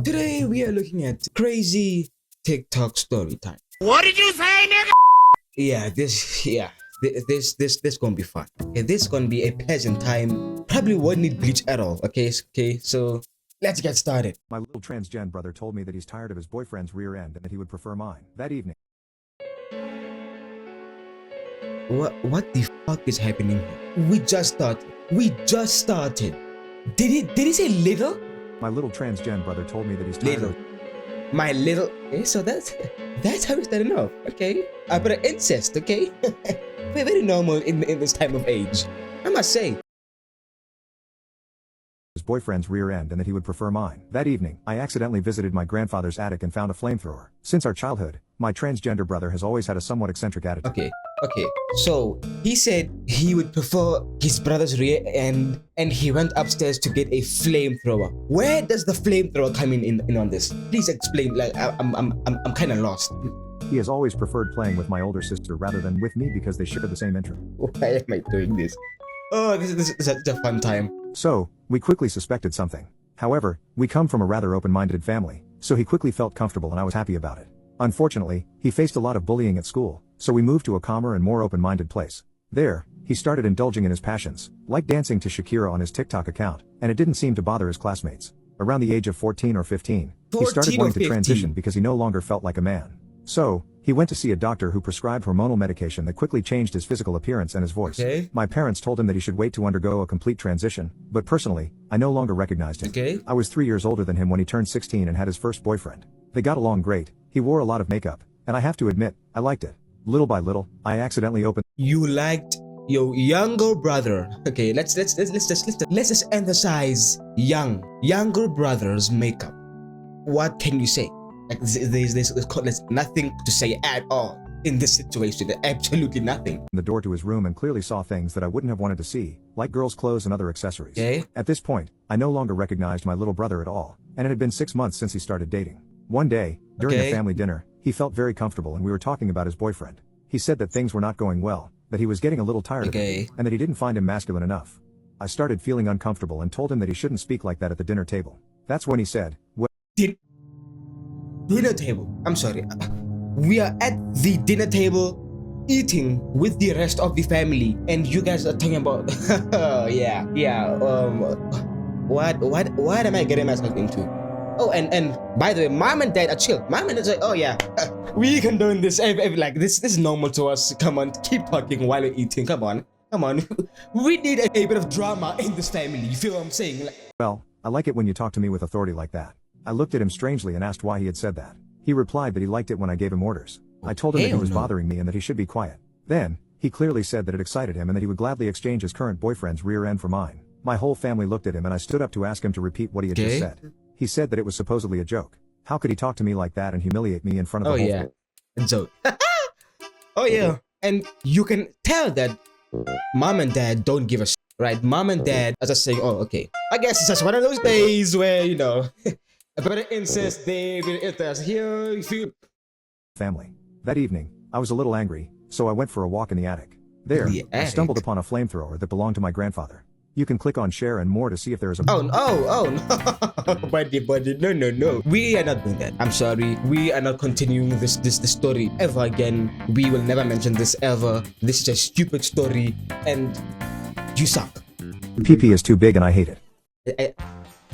Today we are looking at crazy TikTok story time. What did you say, nigga? This gonna be fun. Okay, this gonna be a pleasant time. Probably won't need bleach at all. Okay, so let's get started. My little transgen brother told me that he's tired of his boyfriend's rear end and that he would prefer mine. That evening. What the fuck is happening here? We just started. Did he say little? My little transgen brother told me that he's tired Little. of My little. Okay, so that's how we're starting off. Okay, but incest. Okay, very normal in this time of age, I must say. his boyfriend's rear end and that he would prefer mine. That evening, I accidentally visited my grandfather's attic and found a flamethrower. Since our childhood, my transgender brother has always had a somewhat eccentric attitude. Okay, so he said he would prefer his brother's rear end, and he went upstairs to get a flamethrower. Where does the flamethrower come in on this? Please explain. Like I'm kind of lost. He has always preferred playing with my older sister rather than with me because they share the same interest. Why am I doing this? Oh, this is a fun time. So, we quickly suspected something. However, we come from a rather open-minded family, so he quickly felt comfortable and I was happy about it. Unfortunately, he faced a lot of bullying at school, so we moved to a calmer and more open-minded place. There, he started indulging in his passions, like dancing to Shakira on his TikTok account, and it didn't seem to bother his classmates. Around the age of 14 or 15, he started wanting to transition because he no longer felt like a man. So, he went to see a doctor who prescribed hormonal medication that quickly changed his physical appearance and his voice. Okay. My parents told him that he should wait to undergo a complete transition, but personally, I no longer recognized him. Okay. I was 3 years older than him when he turned 16 and had his first boyfriend. They got along great, he wore a lot of makeup, and I have to admit, I liked it. Little by little, I accidentally opened. You liked your younger brother. Okay, let's just emphasize younger brother's makeup. What can you say? Like there's nothing to say at all in this situation. Absolutely nothing. The door to his room and clearly saw things that I wouldn't have wanted to see, like girls' clothes and other accessories. Okay. At this point, I no longer recognized my little brother at all, and it had been 6 months since he started dating. One day, during a family dinner, he felt very comfortable and we were talking about his boyfriend. He said that things were not going well, that he was getting a little tired of him, and that he didn't find him masculine enough. I started feeling uncomfortable and told him that he shouldn't speak like that at the dinner table. That's when he said, "Well, Dinner table. I'm sorry. We are at the dinner table eating with the rest of the family, and you guys are talking about what am I getting myself into? Oh, and by the way, mom and dad are chill. Mom and dad are like, oh yeah, we condone this. Like this is normal to us. Come on, keep talking while we're eating. Come on. We need a bit of drama in this family. You feel what I'm saying? well, I like it when you talk to me with authority like that." I looked at him strangely and asked why he had said that. He replied that he liked it when I gave him orders. I told him that he was bothering me and that he should be quiet. Then, he clearly said that it excited him and that he would gladly exchange his current boyfriend's rear end for mine. My whole family looked at him and I stood up to ask him to repeat what he had just said. He said that it was supposedly a joke. How could he talk to me like that and humiliate me in front of the whole family? And so, oh yeah, and you can tell that mom and dad don't give a shit, right? Mom and dad are just saying, oh, okay. I guess it's just one of those days where, you know, a bit of incest, they here, you feel. Family. That evening, I was a little angry, so I went for a walk in the attic. There, I stumbled upon a flamethrower that belonged to my grandfather. You can click on share and more to see if there is a— Oh, no. buddy, no. We are not doing that. I'm sorry. We are not continuing this story ever again. We will never mention this ever. This is a stupid story, and you suck. PP is too big and I hate it.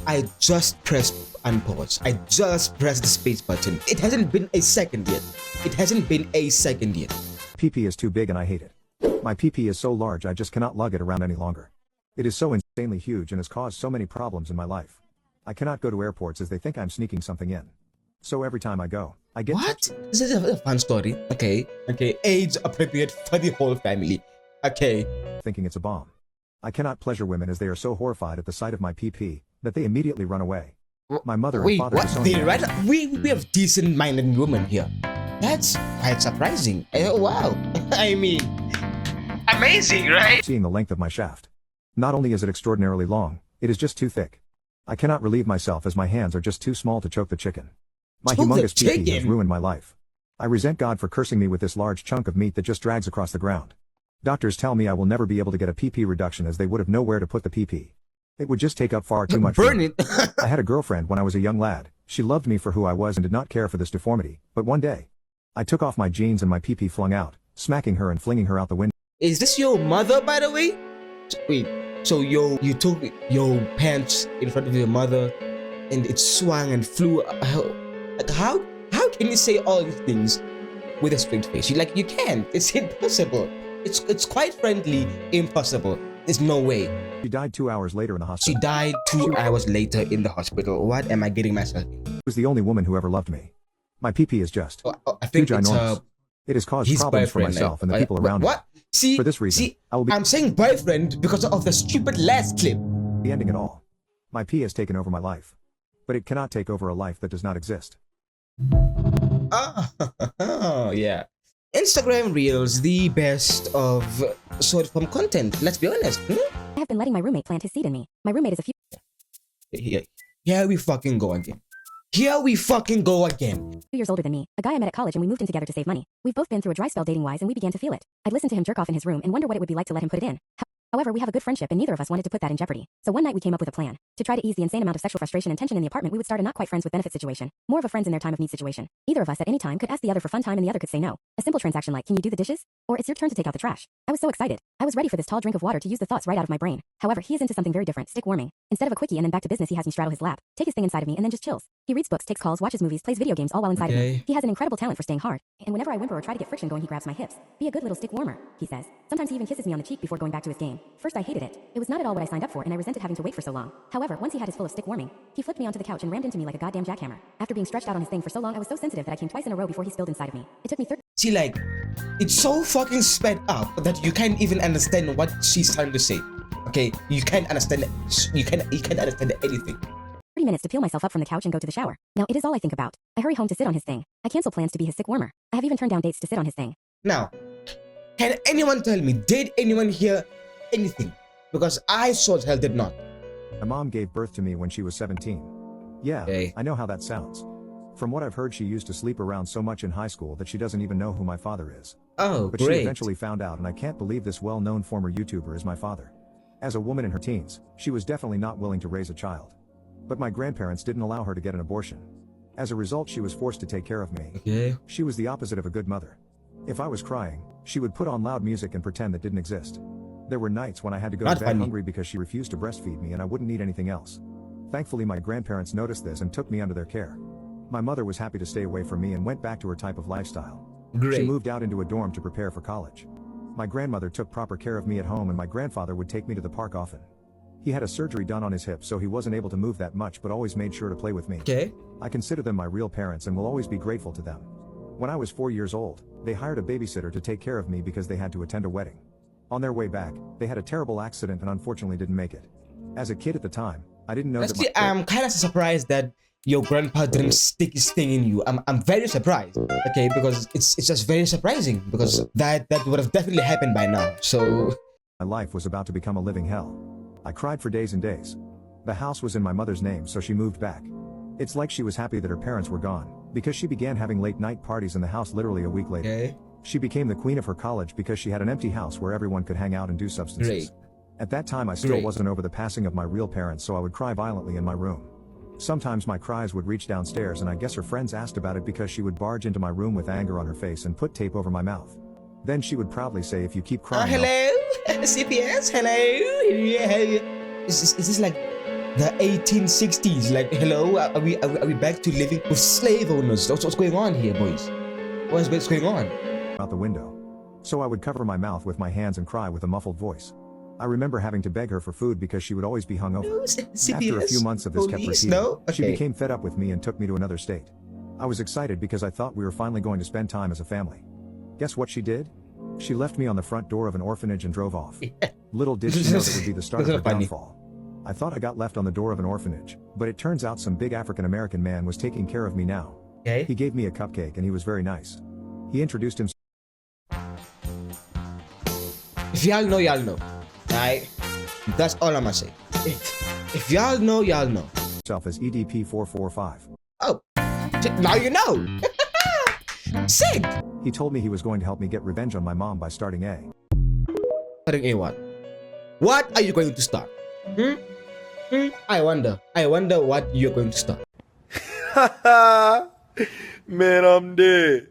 I just pressed unpause. I just pressed the space button. It hasn't been a second yet. PP is too big and I hate it. My PP is so large I just cannot lug it around any longer. It is so insanely huge and has caused so many problems in my life. I cannot go to airports as they think I'm sneaking something in. So every time I go, I get— What? This is a fun story. Okay. Age appropriate for the whole family. Okay. Thinking it's a bomb. I cannot pleasure women as they are so horrified at the sight of my PP that they immediately run away. My mother and father disown me. Right? We have decent-minded women here. That's quite surprising. Wow. I mean, amazing, right? Seeing the length of my shaft. Not only is it extraordinarily long, it is just too thick. I cannot relieve myself as my hands are just too small to choke the chicken. My humongous PP has ruined my life. I resent God for cursing me with this large chunk of meat that just drags across the ground. Doctors tell me I will never be able to get a PP reduction as they would have nowhere to put the PP. It would just take up far too much room. Burn it. I had a girlfriend when I was a young lad, She loved me for who I was and did not care for this deformity, but one day, I took off my jeans and my pee-pee flung out, smacking her and flinging her out the window. Is this your mother, by the way? Wait, so you took your pants in front of your mother, and it swung and flew. How can you say all these things with a straight face? You can't. It's impossible. It's quite frankly impossible. There's no way. She died 2 hours later in the hospital. She died 2 hours later in the hospital. What am I getting myself in? She was the only woman who ever loved me. My pee-pee is just I think too ginormous. It has caused problems for myself and the people around me. What? See, for this reason, I'm saying boyfriend because of the stupid last clip. The ending at all. My pee has taken over my life, but it cannot take over a life that does not exist. Oh, yeah. Instagram Reels, the best of short form content. Let's be honest. I have been letting my roommate plant his seed in me. My roommate is a few Here we fucking go again. Here we fucking go again. 2 years older than me, a guy I met at college, and we moved in together to save money. We've both been through a dry spell dating-wise, and we began to feel it. I'd listen to him jerk off in his room and wonder what it would be like to let him put it in. However, we have a good friendship, and neither of us wanted to put that in jeopardy. So one night we came up with a plan. To try to ease the insane amount of sexual frustration and tension in the apartment, we would start a not quite friends with benefits situation. More of a friends in their time of need situation. Either of us at any time could ask the other for fun time and the other could say no. A simple transaction like, can you do the dishes? Or it's your turn to take out the trash. I was so excited. I was ready for this tall drink of water to use the thoughts right out of my brain. However, he is into something very different, stick warming. Instead of a quickie and then back to business, he has me straddle his lap, take his thing inside of me, and then just chills. He reads books, takes calls, watches movies, plays video games all while inside of me. He has an incredible talent for staying hard. And whenever I whimper or try to get friction going, he grabs my hips. Be a good little stick warmer, he says. Sometimes he even kisses me on the cheek before going back to his game. First I hated it. It was not at all what I signed up for, and I resented having to wait for so long. However, once he had his full of stick warming, he flipped me onto the couch and rammed into me like a goddamn jackhammer. After being stretched out on his thing for so long, I was so sensitive that I came twice in a row before he spilled inside of me. It took me See, like, it's so fucking sped up that you can't even understand what she's trying to say. Okay, you can't understand. You can't understand anything. 30 minutes to peel myself up from the couch and go to the shower. Now, it is all I think about. I hurry home to sit on his thing. I cancel plans to be his sick warmer. I have even turned down dates to sit on his thing. Now, can anyone tell me, did anyone hear anything? Because I sure as hell did not. My mom gave birth to me when she was 17. Yeah, Okay. I know how that sounds. From what I've heard, she used to sleep around so much in high school that she doesn't even know who my father is. Oh, But she great. eventually found out, and I can't believe this well-known former YouTuber is my father. As a woman in her teens, she was definitely not willing to raise a child. But my grandparents didn't allow her to get an abortion. As a result, she was forced to take care of me. Okay. She was the opposite of a good mother. If I was crying, she would put on loud music and pretend that didn't exist. There were nights when I had to go Not to bed funny. hungry because she refused to breastfeed me and I wouldn't need anything else. Thankfully, my grandparents noticed this and took me under their care. My mother was happy to stay away from me and went back to her type of lifestyle. Great. She moved out into a dorm to prepare for college. My grandmother took proper care of me at home and my grandfather would take me to the park often. He had a surgery done on his hip, so he wasn't able to move that much, but always made sure to play with me. Okay. I consider them my real parents and will always be grateful to them. When I was 4 years old, they hired a babysitter to take care of me because they had to attend a wedding. On their way back, they had a terrible accident and unfortunately didn't make it. As a kid at the time, I didn't know that Actually, I'm kind of surprised that your grandpa didn't stick his thing in you. I'm very surprised. Okay, because it's just very surprising because that would have definitely happened by now. So my life was about to become a living hell. I cried for days and days. The house was in my mother's name, so she moved back. It's like she was happy that her parents were gone, because she began having late night parties in the house literally a week later. okay. She became the queen of her college because she had an empty house where everyone could hang out and do substances. Great. At that time I still Great. wasn't over the passing of my real parents, so I would cry violently in my room. Sometimes my cries would reach downstairs and I guess her friends asked about it because she would barge into my room with anger on her face and put tape over my mouth. Then she would proudly say, if you keep crying, I'll Hello, CPS. Hello. Yeah. Is this like the 1860s? Like, hello, are we back to living with slave owners? What's going on here, boys? What's going on? out the window. So I would cover my mouth with my hands and cry with a muffled voice. I remember having to beg her for food because she would always be hungover. After a few months of this kept Police? repeating, No? she Okay. became fed up with me and took me to another state. I was excited because I thought we were finally going to spend time as a family. Guess what she did? She left me on the front door of an orphanage and drove off. Little did she know that would be the start of her Funny. downfall. I thought I got left on the door of an orphanage, but it turns out some big African-American man was taking care of me now. Okay. He gave me a cupcake and he was very nice. He introduced himself If y'all know, y'all know. Alright? That's all I'ma say. If y'all know, y'all know. as EDP445. Oh, now you know. Sick. He told me he was going to help me get revenge on my mom by starting A. Starting A1. What are you going to start? I wonder what you're going to start. Man, I'm dead.